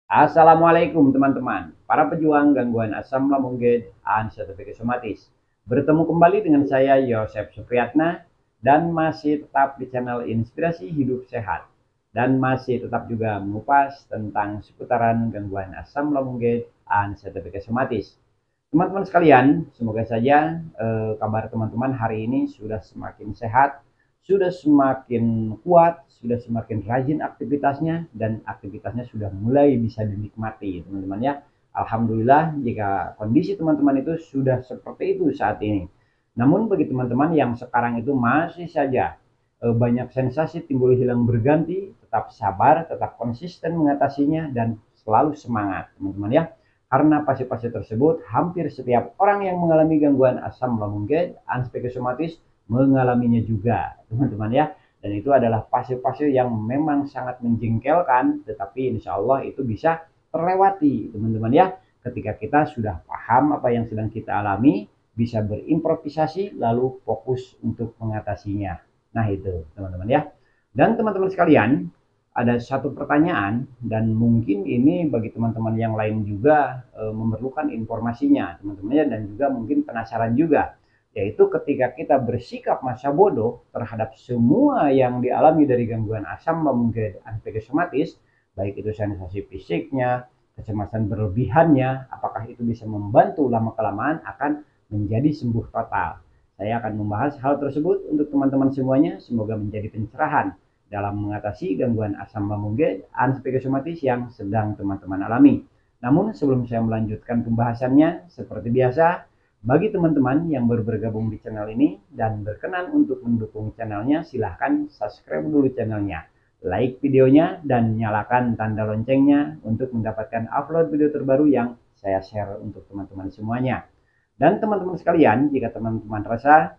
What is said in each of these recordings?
Assalamualaikum teman-teman, para pejuang gangguan asam lambung dan sertifikat somatis. Bertemu kembali dengan saya Yosep Supriyatna dan masih tetap di channel Inspirasi Hidup Sehat dan masih tetap juga mengupas tentang seputaran gangguan asam lambung dan sertifikat somatis. Teman-teman sekalian, semoga saja kabar teman-teman hari ini sudah semakin sehat, sudah semakin kuat, sudah semakin rajin aktivitasnya, dan aktivitasnya sudah mulai bisa dinikmati, teman-teman ya. Alhamdulillah jika kondisi teman-teman itu sudah seperti itu saat ini. Namun bagi teman-teman yang sekarang itu masih saja banyak sensasi timbul hilang berganti, tetap sabar, tetap konsisten mengatasinya, dan selalu semangat, teman-teman ya. Karena pasien-pasien tersebut hampir setiap orang yang mengalami gangguan asam lambung dan somatis mengalaminya juga, teman-teman ya. Dan itu adalah pasien-pasien yang memang sangat menjengkelkan, tetapi insya Allah itu bisa terlewati, teman-teman ya. Ketika kita sudah paham apa yang sedang kita alami, bisa berimprovisasi lalu fokus untuk mengatasinya. Nah itu teman-teman ya. Dan teman-teman sekalian, ada satu pertanyaan dan mungkin ini bagi teman-teman yang lain juga memerlukan informasinya teman-teman ya, dan juga mungkin penasaran juga, yaitu ketika kita bersikap masa bodoh terhadap semua yang dialami dari gangguan asam lambung dan somatis, baik itu sensasi fisiknya, kecemasan berlebihannya, apakah itu bisa membantu lama kelamaan akan menjadi sembuh total. Saya akan membahas hal tersebut untuk teman-teman semuanya, semoga menjadi pencerahan dalam mengatasi gangguan asam lambung dan somatis yang sedang teman-teman alami. Namun sebelum saya melanjutkan pembahasannya, seperti biasa, bagi teman-teman yang baru bergabung di channel ini dan berkenan untuk mendukung channelnya, silahkan subscribe dulu channelnya, like videonya, dan nyalakan tanda loncengnya untuk mendapatkan upload video terbaru yang saya share untuk teman-teman semuanya. Dan teman-teman sekalian, jika teman-teman rasa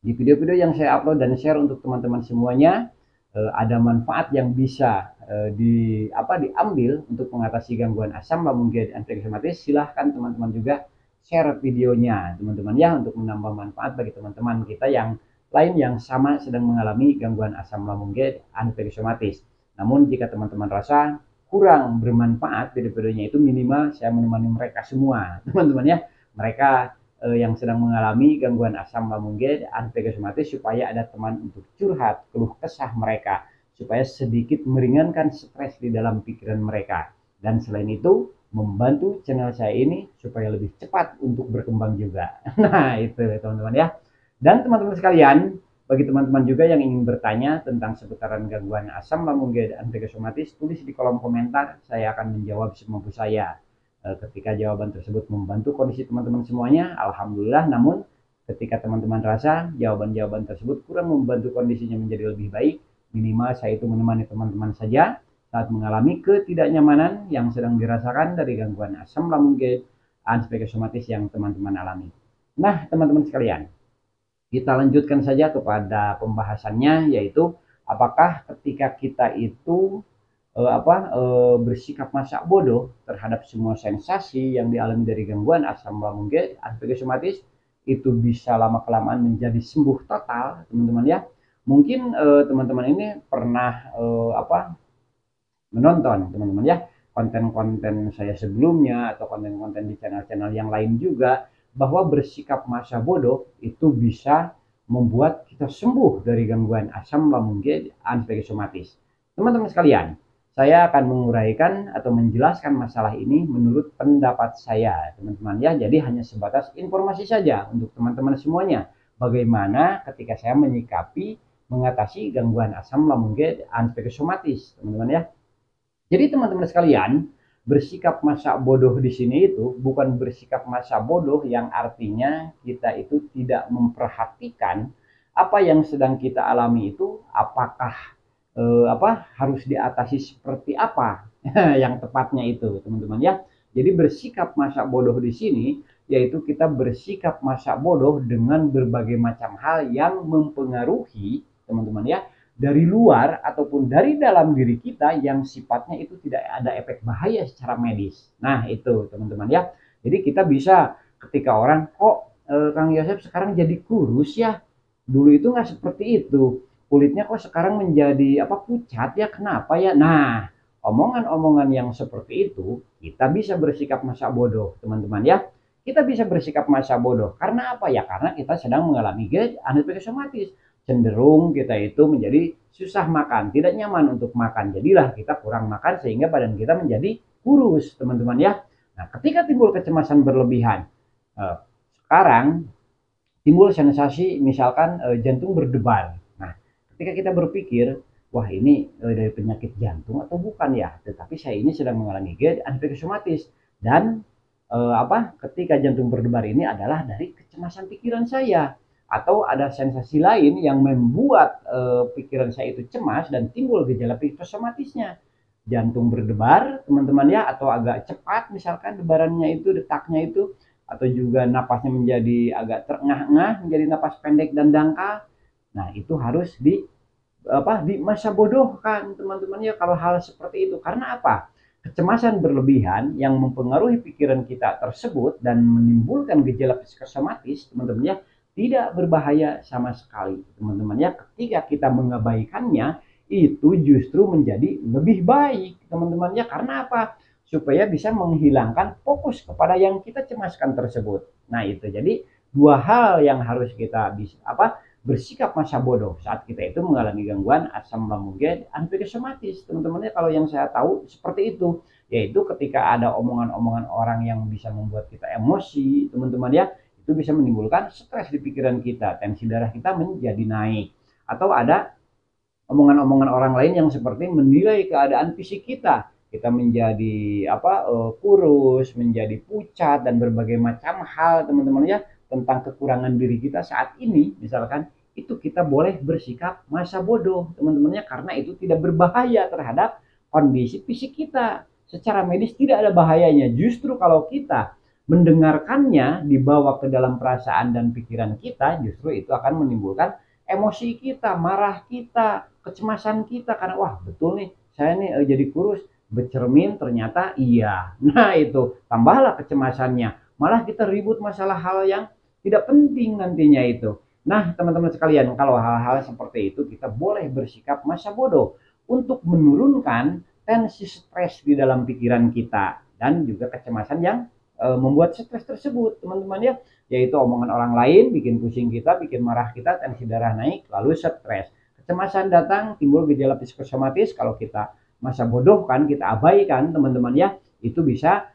di video-video yang saya upload dan share untuk teman-teman semuanya ada manfaat yang bisa diambil untuk mengatasi gangguan asam lambung dan somatis, silahkan teman-teman juga share videonya teman-teman ya, untuk menambah manfaat bagi teman-teman kita yang lain yang sama sedang mengalami gangguan asam lambung dan somatis. Namun jika teman-teman rasa kurang bermanfaat video-videonya, itu minimal saya menemani mereka semua teman-teman ya, mereka yang sedang mengalami gangguan asam lambung dan somatis, supaya ada teman untuk curhat keluh kesah mereka, supaya sedikit meringankan stres di dalam pikiran mereka, dan selain itu membantu channel saya ini supaya lebih cepat untuk berkembang juga. Nah itu teman-teman ya. Dan teman-teman sekalian, bagi teman-teman juga yang ingin bertanya tentang seputaran gangguan asam lambung dan somatis, tulis di kolom komentar, saya akan menjawab semampu saya. Ketika jawaban tersebut membantu kondisi teman-teman semuanya, alhamdulillah. Namun ketika teman-teman rasa jawaban-jawaban tersebut kurang membantu kondisinya menjadi lebih baik, minimal saya itu menemani teman-teman saja saat mengalami ketidaknyamanan yang sedang dirasakan dari gangguan asam lambung dan somatis yang teman-teman alami. Nah teman-teman sekalian, kita lanjutkan saja kepada pembahasannya, yaitu apakah ketika kita itu bersikap masa bodoh terhadap semua sensasi yang dialami dari gangguan asam lambung dan somatis, itu bisa lama kelamaan menjadi sembuh total, teman-teman ya. Mungkin teman-teman ini pernah menonton teman-teman ya konten-konten saya sebelumnya atau konten-konten di channel-channel yang lain juga, bahwa bersikap masa bodoh itu bisa membuat kita sembuh dari gangguan asam lambung dan somatis. Teman-teman sekalian, saya akan menguraikan atau menjelaskan masalah ini menurut pendapat saya, teman-teman ya. Jadi hanya sebatas informasi saja untuk teman-teman semuanya, bagaimana ketika saya menyikapi mengatasi gangguan asam lambung dan somatis, teman-teman ya. Jadi teman-teman sekalian, bersikap masa bodoh di sini itu bukan bersikap masa bodoh yang artinya kita itu tidak memperhatikan apa yang sedang kita alami itu, apakah harus diatasi seperti apa yang tepatnya itu, teman-teman ya. Jadi bersikap masa bodoh di sini yaitu kita bersikap masa bodoh dengan berbagai macam hal yang mempengaruhi, teman-teman ya, dari luar ataupun dari dalam diri kita yang sifatnya itu tidak ada efek bahaya secara medis. Nah itu teman-teman ya. Jadi kita bisa ketika orang, kok Kang Yosep sekarang jadi kurus ya, dulu itu nggak seperti itu, kulitnya kok sekarang menjadi pucat ya, kenapa ya. Nah omongan-omongan yang seperti itu, kita bisa bersikap masa bodoh, teman-teman ya. Kita bisa bersikap masa bodoh. Karena apa ya? Karena kita sedang mengalami gejala psikosomatis. Cenderung kita itu menjadi susah makan, tidak nyaman untuk makan. Jadilah kita kurang makan sehingga badan kita menjadi kurus, teman-teman ya. Nah, ketika timbul kecemasan berlebihan, sekarang timbul sensasi misalkan jantung berdebar. Nah, ketika kita berpikir, wah ini dari penyakit jantung atau bukan ya? Tetapi saya ini sedang mengalami gejala psikosomatis dan ketika jantung berdebar ini adalah dari kecemasan pikiran saya atau ada sensasi lain yang membuat pikiran saya itu cemas dan timbul gejala psikosomatisnya. Jantung berdebar, teman-teman ya, atau agak cepat misalkan debarannya itu, detaknya itu, atau juga napasnya menjadi agak terengah-engah, menjadi napas pendek dan dangkal. Nah, itu harus di masa bodohkan, teman-teman ya, kalau hal seperti itu. Karena apa? Kecemasan berlebihan yang mempengaruhi pikiran kita tersebut dan menimbulkan gejala psikosomatis, teman-teman ya, tidak berbahaya sama sekali, teman-teman ya. Ketika kita mengabaikannya, itu justru menjadi lebih baik, teman-teman ya. Karena apa? Supaya bisa menghilangkan fokus kepada yang kita cemaskan tersebut. Nah, itu jadi dua hal yang harus kita bisa bersikap masa bodoh saat kita itu mengalami gangguan asam lambung dan psikosomatis. Teman-teman ya, kalau yang saya tahu seperti itu, yaitu ketika ada omongan-omongan orang yang bisa membuat kita emosi, teman-teman ya, itu bisa menimbulkan stres di pikiran kita, tensi darah kita menjadi naik, atau ada omongan-omongan orang lain yang seperti menilai keadaan fisik kita menjadi kurus, menjadi pucat dan berbagai macam hal, teman-teman ya, tentang kekurangan diri kita saat ini misalkan, itu kita boleh bersikap masa bodoh, teman-temannya, karena itu tidak berbahaya terhadap kondisi fisik kita. Secara medis tidak ada bahayanya. Justru kalau kita mendengarkannya dibawa ke dalam perasaan dan pikiran kita, justru itu akan menimbulkan emosi kita, marah kita, kecemasan kita, karena wah betul nih saya nih jadi kurus, bercermin ternyata iya. Nah, itu tambahlah kecemasannya, malah kita ribut masalah hal yang tidak penting nantinya itu. Nah, teman-teman sekalian, kalau hal-hal seperti itu kita boleh bersikap masa bodoh untuk menurunkan tensi stres di dalam pikiran kita dan juga kecemasan yang membuat stres tersebut, teman-teman ya, yaitu omongan orang lain bikin pusing kita, bikin marah kita, tensi darah naik, lalu stres. Kecemasan datang, timbul gejala psikosomatis, kalau kita masa bodoh kan, kita abaikan, teman-teman ya, itu bisa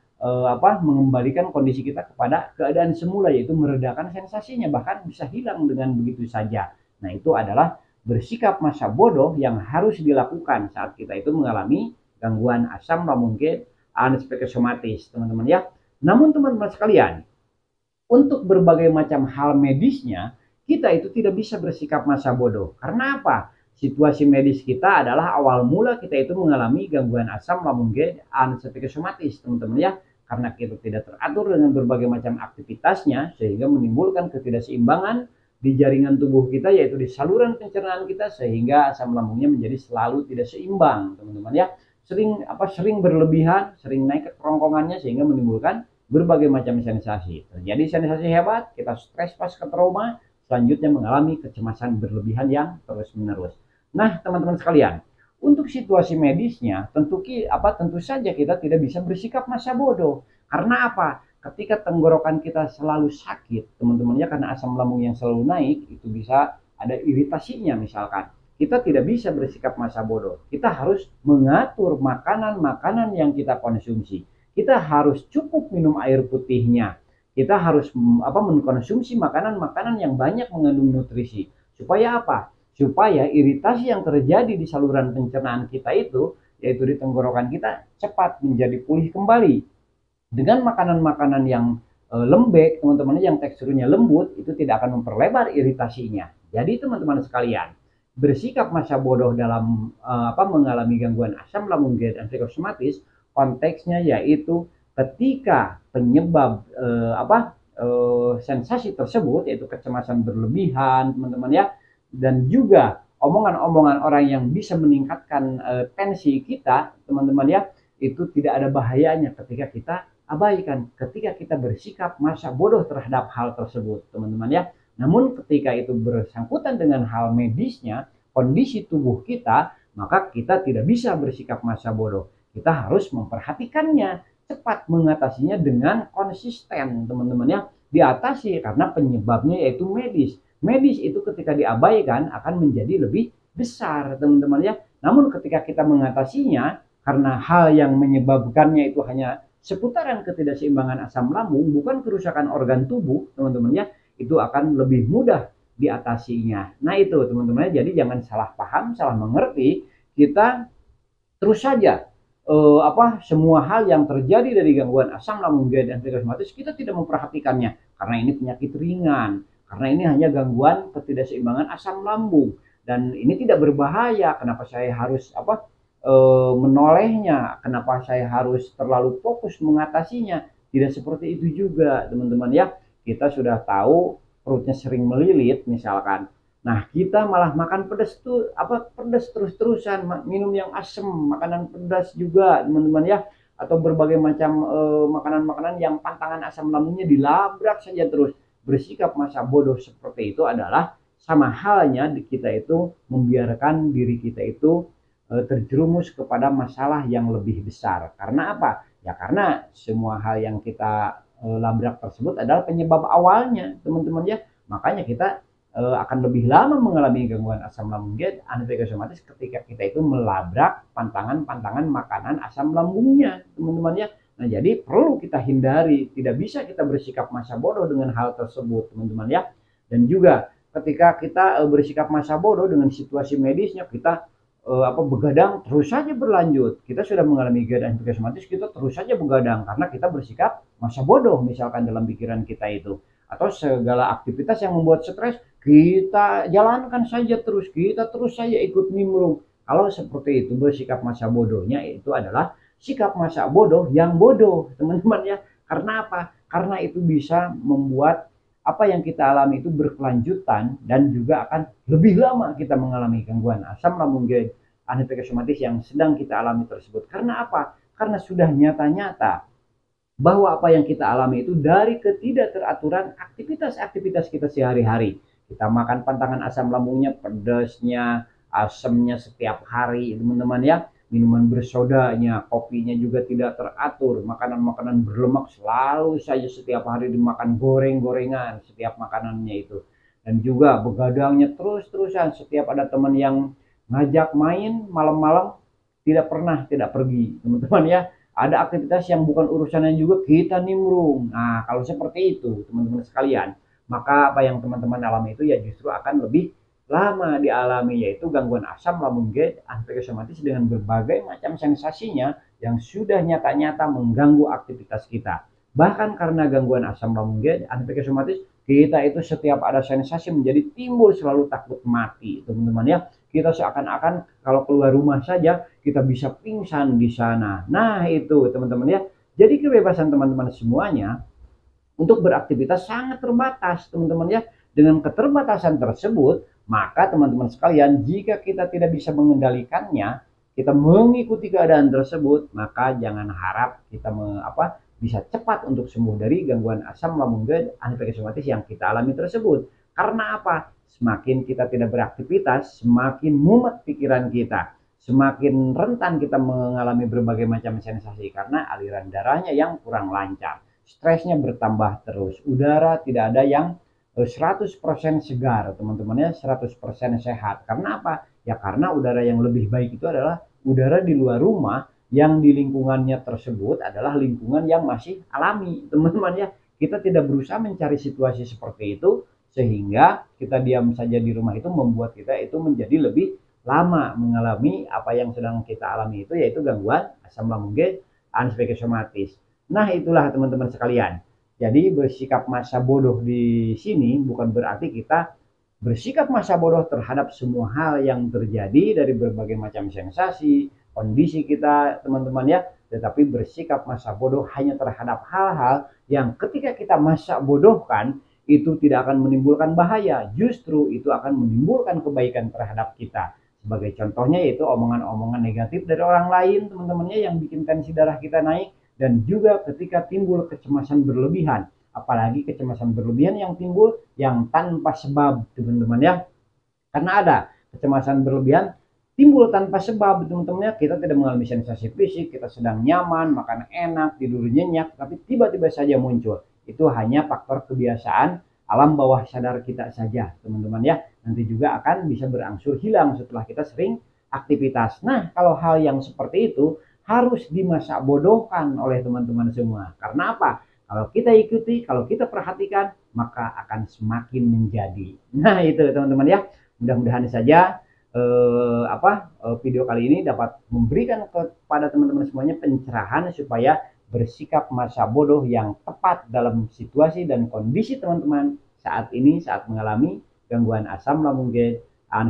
mengembalikan kondisi kita kepada keadaan semula, yaitu meredakan sensasinya, bahkan bisa hilang dengan begitu saja. Nah, itu adalah bersikap masa bodoh yang harus dilakukan saat kita itu mengalami gangguan asam lambung dan psikosomatis, teman-teman ya. Namun teman-teman sekalian, untuk berbagai macam hal medisnya, kita itu tidak bisa bersikap masa bodoh. Karena apa? Situasi medis kita adalah awal mula kita itu mengalami gangguan asam lambung dan psikosomatis, teman-teman ya. Karena kita tidak teratur dengan berbagai macam aktivitasnya, sehingga menimbulkan ketidakseimbangan di jaringan tubuh kita, yaitu di saluran pencernaan kita, sehingga asam lambungnya menjadi selalu tidak seimbang, teman-teman ya. Sering berlebihan, sering naik ke kerongkongannya, sehingga menimbulkan berbagai macam sensasi. Terjadi sensasi hebat, kita stres pasca trauma, selanjutnya mengalami kecemasan berlebihan yang terus-menerus. Nah, teman-teman sekalian, untuk situasi medisnya tentu saja kita tidak bisa bersikap masa bodoh. Karena apa? Ketika tenggorokan kita selalu sakit, teman-teman ya, karena asam lambung yang selalu naik, itu bisa ada iritasinya misalkan. Kita tidak bisa bersikap masa bodoh. Kita harus mengatur makanan-makanan yang kita konsumsi. Kita harus cukup minum air putihnya. Kita harus mengkonsumsi makanan-makanan yang banyak mengandung nutrisi. Supaya apa? Supaya iritasi yang terjadi di saluran pencernaan kita itu, yaitu di tenggorokan kita, cepat menjadi pulih kembali. Dengan makanan-makanan yang lembek, teman-teman, yang teksturnya lembut, itu tidak akan memperlebar iritasinya. Jadi teman-teman sekalian, bersikap masa bodoh dalam mengalami gangguan asam lambung dan psikosomatis, konteksnya yaitu ketika penyebab sensasi tersebut, yaitu kecemasan berlebihan, teman-teman ya, dan juga omongan-omongan orang yang bisa meningkatkan tensi kita, teman-teman ya, itu tidak ada bahayanya ketika kita abaikan, ketika kita bersikap masa bodoh terhadap hal tersebut, teman-teman ya. Namun ketika itu bersangkutan dengan hal medisnya, kondisi tubuh kita, maka kita tidak bisa bersikap masa bodoh. kita harus memperhatikannya, cepat mengatasinya dengan konsisten, teman-teman ya. Diatasi karena penyebabnya yaitu medis. Medis itu ketika diabaikan akan menjadi lebih besar, teman-teman ya. Namun ketika kita mengatasinya karena hal yang menyebabkannya itu hanya seputaran ketidakseimbangan asam lambung, bukan kerusakan organ tubuh, teman-teman ya, itu akan lebih mudah diatasinya. Nah itu teman-teman ya, jadi jangan salah paham, salah mengerti. Kita terus saja semua hal yang terjadi dari gangguan asam lambung dan rematis kita tidak memperhatikannya karena ini penyakit ringan, karena ini hanya gangguan ketidakseimbangan asam lambung dan ini tidak berbahaya. Kenapa saya harus menolehnya? Kenapa saya harus terlalu fokus mengatasinya? Tidak seperti itu juga, teman-teman ya. Kita sudah tahu perutnya sering melilit misalkan. Nah, kita malah makan pedas tuh pedas terus-terusan, minum yang asam, makanan pedas juga, teman-teman ya, atau berbagai macam makanan-makanan yang pantangan asam lambungnya dilabrak saja terus. Bersikap masa bodoh seperti itu adalah sama halnya kita itu membiarkan diri kita itu terjerumus kepada masalah yang lebih besar. Karena apa? Ya karena semua hal yang kita labrak tersebut adalah penyebab awalnya, teman-teman ya. Makanya kita akan lebih lama mengalami gangguan asam lambung antihipersomatis ketika kita itu melabrak pantangan-pantangan makanan asam lambungnya, teman-teman ya. Nah, jadi perlu kita hindari, tidak bisa kita bersikap masa bodoh dengan hal tersebut, teman-teman ya. Dan juga ketika kita bersikap masa bodoh dengan situasi medisnya, kita begadang terus saja berlanjut. Kita sudah mengalami gangguan antihipersomatis, kita terus saja begadang karena kita bersikap masa bodoh misalkan dalam pikiran kita itu. Atau segala aktivitas yang membuat stres kita jalankan saja terus, kita terus saja ikut nimbrung. Kalau seperti itu bersikap masa bodohnya itu adalah sikap masa bodoh yang bodoh, teman-teman ya. Karena apa? Karena itu bisa membuat apa yang kita alami itu berkelanjutan dan juga akan lebih lama kita mengalami gangguan asam lambung antihipersomatis yang sedang kita alami tersebut. Karena apa? Karena sudah nyata-nyata bahwa apa yang kita alami itu dari ketidakteraturan aktivitas-aktivitas kita sehari-hari. Kita makan pantangan asam lambungnya, pedasnya, asamnya setiap hari, teman-teman ya. Minuman bersodanya, kopinya juga tidak teratur. Makanan-makanan berlemak selalu saja setiap hari dimakan, goreng-gorengan setiap makanannya itu. Dan juga begadangnya terus-terusan. Setiap ada teman yang ngajak main malam-malam tidak pernah tidak pergi, teman-teman ya. Ada aktivitas yang bukan urusannya juga kita nimbrung. Nah, kalau seperti itu, teman-teman sekalian, maka apa yang teman-teman alami itu ya justru akan lebih lama dialami, yaitu gangguan asam lambung antihipersomatis dengan berbagai macam sensasinya yang sudah nyata-nyata mengganggu aktivitas kita. Bahkan karena gangguan asam lambung antihipersomatis, kita itu setiap ada sensasi menjadi timbul selalu takut mati, teman-teman ya. Kita seakan-akan kalau keluar rumah saja kita bisa pingsan di sana. Nah itu teman-teman ya. Jadi kebebasan teman-teman semuanya untuk beraktivitas sangat terbatas, teman-teman ya. Dengan keterbatasan tersebut, maka teman-teman sekalian, jika kita tidak bisa mengendalikannya, kita mengikuti keadaan tersebut, maka jangan harap kita bisa cepat untuk sembuh dari gangguan asam lambung antihipersomatis yang kita alami tersebut. Karena apa? Semakin kita tidak beraktivitas, semakin mumet pikiran kita, semakin rentan kita mengalami berbagai macam sensasi karena aliran darahnya yang kurang lancar, stresnya bertambah terus, udara tidak ada yang 100% segar, teman-teman ya, 100% sehat. Karena apa? Ya karena udara yang lebih baik itu adalah udara di luar rumah yang di lingkungannya tersebut adalah lingkungan yang masih alami, teman-teman ya. Kita tidak berusaha mencari situasi seperti itu sehingga kita diam saja di rumah itu membuat kita itu menjadi lebih lama mengalami apa yang sedang kita alami itu, yaitu gangguan asam lambung antihipersomatis. Nah itulah teman-teman sekalian. Jadi bersikap masa bodoh di sini bukan berarti kita bersikap masa bodoh terhadap semua hal yang terjadi dari berbagai macam sensasi, kondisi kita teman-teman ya. Tetapi bersikap masa bodoh hanya terhadap hal-hal yang ketika kita masa bodohkan itu tidak akan menimbulkan bahaya, justru itu akan menimbulkan kebaikan terhadap kita. Sebagai contohnya yaitu omongan-omongan negatif dari orang lain, teman-temannya, yang bikin tensi darah kita naik, dan juga ketika timbul kecemasan berlebihan, apalagi kecemasan berlebihan yang timbul yang tanpa sebab, teman-teman ya. Karena ada kecemasan berlebihan timbul tanpa sebab, teman-teman ya. Kita tidak mengalami sensasi fisik, kita sedang nyaman, makan enak, tidur nyenyak, tapi tiba-tiba saja muncul. Itu hanya faktor kebiasaan alam bawah sadar kita saja, teman-teman ya. Nanti juga akan bisa berangsur hilang setelah kita sering aktivitas. Nah, kalau hal yang seperti itu harus dimasa bodohkan oleh teman-teman semua. Karena apa? Kalau kita ikuti, kalau kita perhatikan, maka akan semakin menjadi. Nah, itu teman-teman ya. Mudah-mudahan saja video kali ini dapat memberikan kepada teman-teman semuanya pencerahan supaya bersikap masa bodoh yang tepat dalam situasi dan kondisi teman-teman saat ini, saat mengalami gangguan asam lambung gad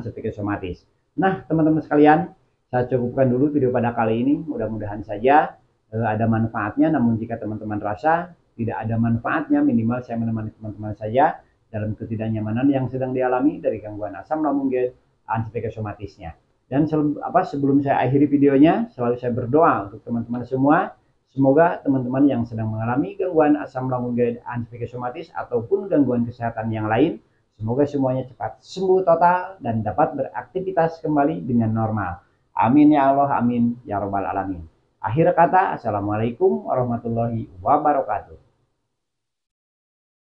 psikosomatis. Nah, teman-teman sekalian, saya cukupkan dulu video pada kali ini. Mudah-mudahan saja ada manfaatnya. Namun jika teman-teman rasa tidak ada manfaatnya, minimal saya menemani teman-teman saja dalam ketidaknyamanan yang sedang dialami dari gangguan asam lambung gad psikosomatisnya. Dan sebelum saya akhiri videonya, selalu saya berdoa untuk teman-teman semua. Semoga teman-teman yang sedang mengalami gangguan asam lambung gad psikosomatis ataupun gangguan kesehatan yang lain, semoga semuanya cepat sembuh total dan dapat beraktivitas kembali dengan normal. Amin ya Allah, amin ya robbal alamin. Akhir kata, assalamualaikum warahmatullahi wabarakatuh.